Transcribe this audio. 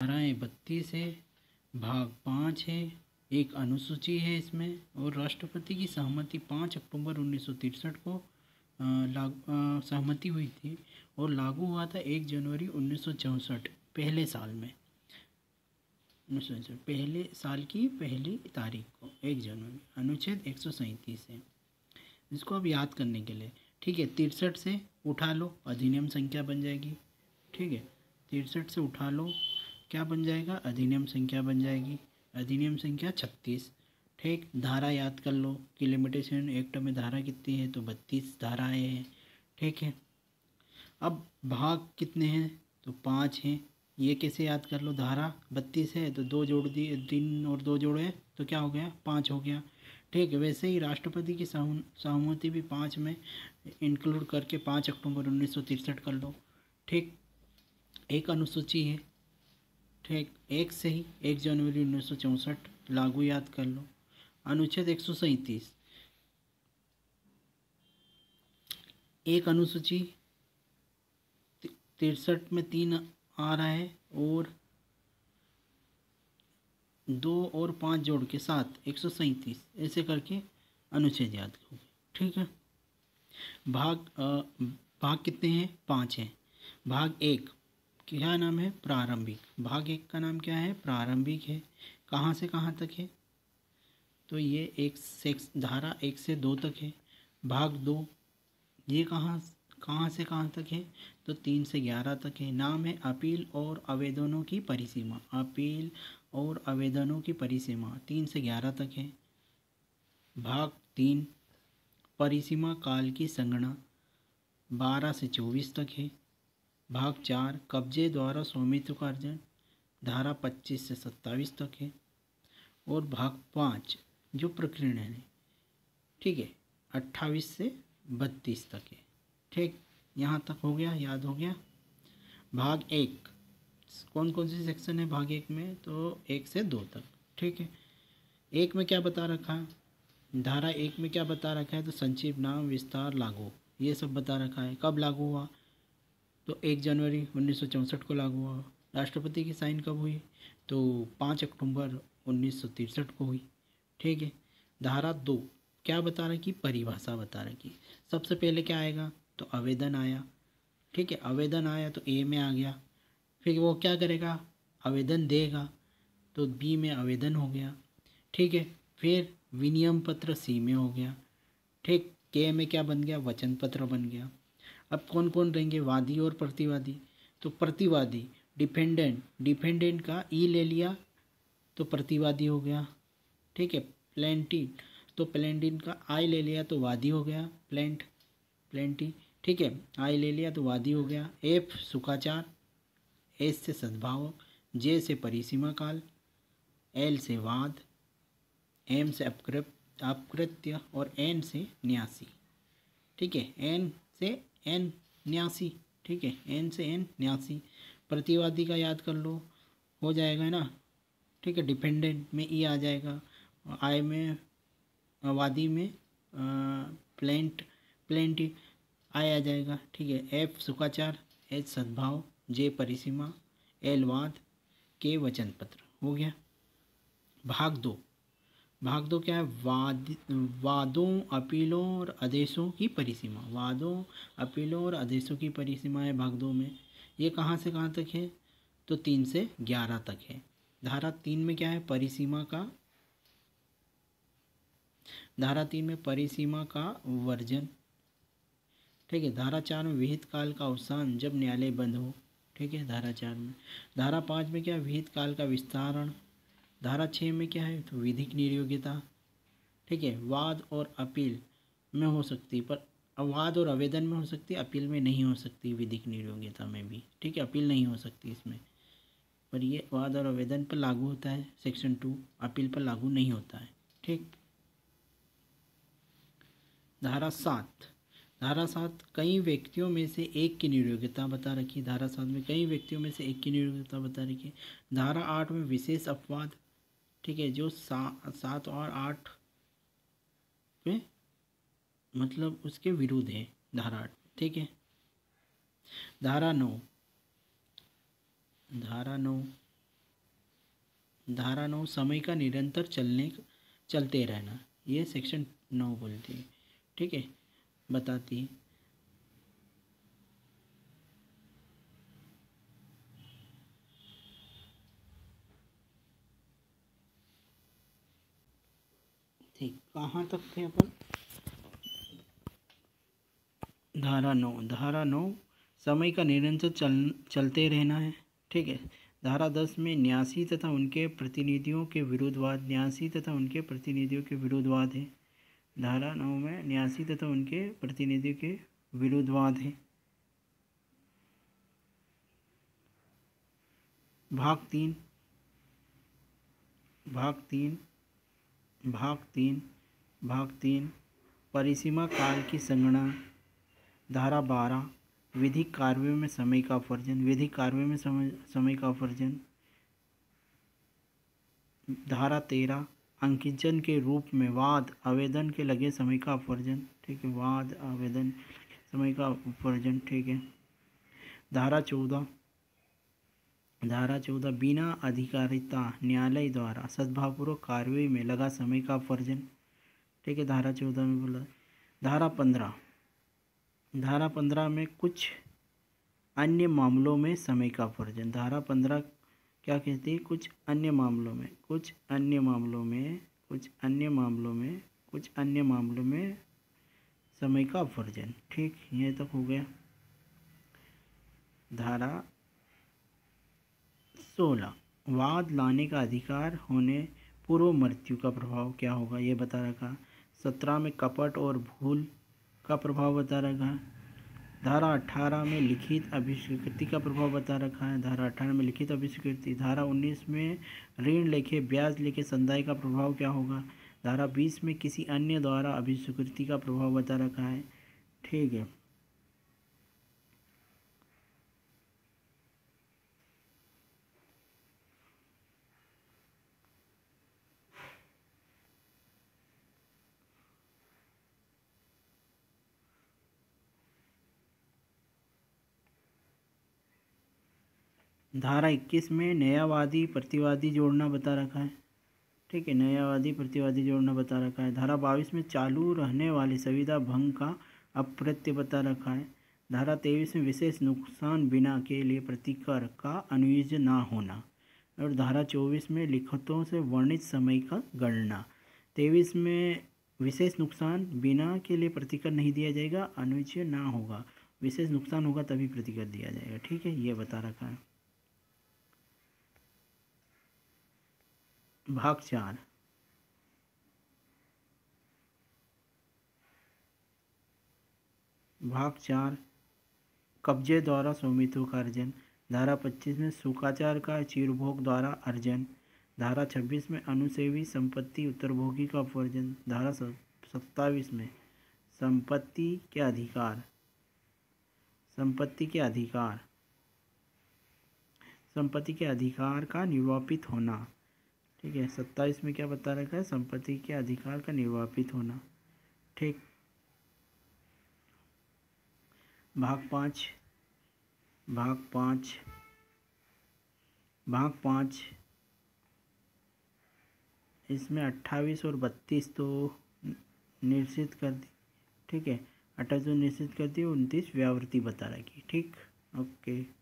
धाराएँ 32 है, भाग 5 है, एक अनुसूची है इसमें, और राष्ट्रपति की सहमति 5 अक्टूबर 1963 को सहमति हुई थी और लागू हुआ था 1 जनवरी 1964 पहले साल में। पहले साल की पहली तारीख को 1 जनवरी। अनुच्छेद 137 है, इसको अब याद करने के लिए, ठीक है। 63 से उठा लो, अधिनियम संख्या बन जाएगी, ठीक है। 63 से उठा लो, क्या बन जाएगा, अधिनियम संख्या बन जाएगी, अधिनियम संख्या 36, ठीक। धारा याद कर लो कि लिमिटेशन एक्ट में धारा कितनी है, तो 32 धाराएँ हैं, ठीक है। अब भाग कितने हैं, तो 5 हैं। ये कैसे याद कर लो, धारा 32 है तो 2 जोड़ दिए, 3 और 2 जोड़े तो क्या हो गया, 5 हो गया, ठीक है। वैसे ही राष्ट्रपति की सहमति भी 5 में इंक्लूड करके 5 अक्टूबर 1963 कर लो, ठीक। एक अनुसूची है, ठीक। एक से ही 1 जनवरी 1964 लागू याद कर लो। अनुच्छेद 137, एक अनुसूची 63 में 3 आ रहा है और 2 और 5 जोड़ के 7, 137 ऐसे करके अनुच्छेद याद करोगे, ठीक है। भाग कितने हैं, 5 हैं। भाग 1 क्या नाम है, प्रारंभिक। भाग 1 का नाम क्या है, प्रारंभिक है। कहाँ से कहाँ तक है, तो ये धारा 1 से 2 तक है। भाग 2 ये कहाँ कहाँ से कहाँ तक है, तो 3 से 11 तक है। नाम है अपील और आवेदनों की परिसीमा। अपील और आवेदनों की परिसीमा 3 से 11 तक है। भाग 3 परिसीमा काल की संगणना 12 से 24 तक है। भाग 4 कब्जे द्वारा स्वामित्व का अर्जन, धारा 25 से 27 तक है। और भाग 5 जो प्रकीर्णन है, ठीक है, 28 से 32 तक है, ठीक। यहाँ तक हो गया, याद हो गया। भाग 1 कौन कौन सी सेक्शन है भाग 1 में, तो 1 से 2 तक, ठीक है। 1 में क्या बता रखा है, धारा 1 में क्या बता रखा है, तो संक्षिप्त नाम विस्तार लागू ये सब बता रखा है। कब लागू हुआ, तो 1 जनवरी 1964 को लागू हुआ। राष्ट्रपति की साइन कब हुई, तो 5 अक्टूबर 1963 को हुई, ठीक है। धारा 2 क्या बता रखी, परिभाषा बता रखी। सबसे पहले क्या आएगा, तो आवेदन आया, ठीक है। आवेदन आया तो ए में आ गया, फिर वो क्या करेगा, आवेदन देगा, तो बी में आवेदन हो गया, ठीक है। फिर विनियम पत्र सी में हो गया, ठीक। के में क्या बन गया, वचन पत्र बन गया। अब कौन कौन रहेंगे, वादी और प्रतिवादी। तो प्रतिवादी डिफेंडेंट का ई ले लिया तो प्रतिवादी हो गया, ठीक है। प्लेंटिन का आई ले लिया तो वादी हो गया, प्लेंटी, ठीक है। आई ले लिया तो वादी हो गया। एफ सुखाचार, एस से सद्भाव, जे से परिसीमा काल, एल से वाद, एम से अपकृत्य और एन से न्यासी, ठीक है। एन से एन न्यासी, ठीक है, एन से एन न्यासी। प्रतिवादी का याद कर लो, हो जाएगा ना, ठीक है। डिपेंडेंट में ई आ जाएगा, आई में वादी में प्लेंटी आई आ जाएगा, ठीक है। एफ सुखाचार, एच सद्भाव, जे परिसीमा, एल वाद, के वचन पत्र, हो गया। भाग दो क्या है, वादों अपीलों और आदेशों की परिसीमा। वादों अपीलों और आदेशों की परिसीमा है भाग 2 में। ये कहाँ से कहाँ तक है, तो 3 से 11 तक है। धारा 3 में क्या है, धारा 3 में परिसीमा का वर्जन, ठीक है। धारा 4 में विहित काल का अवसान जब न्यायालय बंद हो, ठीक है, धारा 4 में। धारा 5 में क्या है, विहित काल का विस्तारण। धारा 6 में क्या है, तो विधिक निर्योग्यता, ठीक है। वाद और अपील में हो सकती, पर वाद और आवेदन में हो सकती है, अपील में नहीं हो सकती, विधिक निर्योग्यता में भी, ठीक है। अपील नहीं हो सकती इसमें, पर ये वाद और आवेदन पर लागू होता है सेक्शन 2, अपील पर लागू नहीं होता है, ठीक। धारा 7 कई व्यक्तियों में से एक की नियोग्यता बता रखी। धारा 7 में कई व्यक्तियों में से एक की नियोग्यता बता रखी। धारा 8 में विशेष अपवाद, ठीक है, जो 7 और 8 में मतलब उसके विरुद्ध है, धारा 8, ठीक है। धारा 9 धारा 9 समय का निरंतर चलते रहना, ये सेक्शन 9 बोलती है। ठीक है, बताती है। ठीक, कहाँ तक थे अपन? धारा 9 समय का निरंतर चलते रहना है। ठीक है। धारा 10 में न्यासी तथा उनके प्रतिनिधियों के विरुद्धवाद, न्यासी तथा उनके प्रतिनिधियों के विरुद्धवाद है। धारा 9 में न्यासी तथा उनके प्रतिनिधियों के विरुद्धवाद है। भाग तीन परिसीमा काल की संगणना। धारा 12 विधिक कार्यों में समय का अपवर्जन, विधिक कार्यों में समय का अपवर्जन। धारा 13 अंकिंचन के रूप में वाद आवेदन के लगे समय का अपवर्जन। ठीक है, वाद आवेदन समय का अपवर्जन। ठीक है। धारा 14 बिना अधिकारिता न्यायालय द्वारा सद्भावपूर्वक कार्यवाही में लगा समय का अपवर्जन। ठीक है, धारा 14 में बोला। धारा 15 में कुछ अन्य मामलों में समय का अपवर्जन। धारा 15 क्या कहती है? कुछ अन्य मामलों में समय का अपवर्जन। ठीक, ये तक हो गया। धारा 16 वाद लाने का अधिकार होने पूर्व मृत्यु का प्रभाव क्या होगा, ये बता रखा। 17 में कपट और भूल का प्रभाव बता रखा है। धारा 18 में लिखित अभिस्वीकृति का प्रभाव बता रखा है। धारा 18 में लिखित अभिस्वीकृति। धारा 19 में ऋण लेखे ब्याज लेखे संदाय का प्रभाव क्या होगा। धारा 20 में किसी अन्य द्वारा अभिस्वीकृति का प्रभाव बता रखा है। ठीक है। धारा 21 में न्यायवादी प्रतिवादी जोड़ना बता रखा है। ठीक है, न्यायवादी प्रतिवादी जोड़ना बता रखा है। धारा 22 में चालू रहने वाली संविदा भंग का अप्रत्य बता रखा है। धारा 23 में विशेष नुकसान बिना के लिए प्रतिकर का अनुयोज्य ना होना। और धारा 24 में लिखतों से वर्णित समय का गणना। 23 में विशेष नुकसान बिना के लिए प्रतिकर नहीं दिया जाएगा, अनुयोज्य ना होगा, विशेष नुकसान होगा तभी प्रतिकर दिया जाएगा। ठीक है, ये बता रखा है। भाग 4 कब्जे द्वारा स्वामित्व का अर्जन। धारा 25 में सुखाचार का चिरभोग द्वारा अर्जन। धारा 26 में अनुसेवी संपत्ति उत्तरभोगी का अपवर्जन। धारा 27 में संपत्ति के अधिकार का निर्वापित होना। ठीक है, 27 में क्या बता रखा है? संपत्ति के अधिकार का निर्वापित होना। ठीक। भाग 5 इसमें 28 और 32 तो निश्चित कर दी। ठीक है, 28 तो निश्चित कर दी, 29 व्यावृत्ति बता रखी। ठीक, ओके।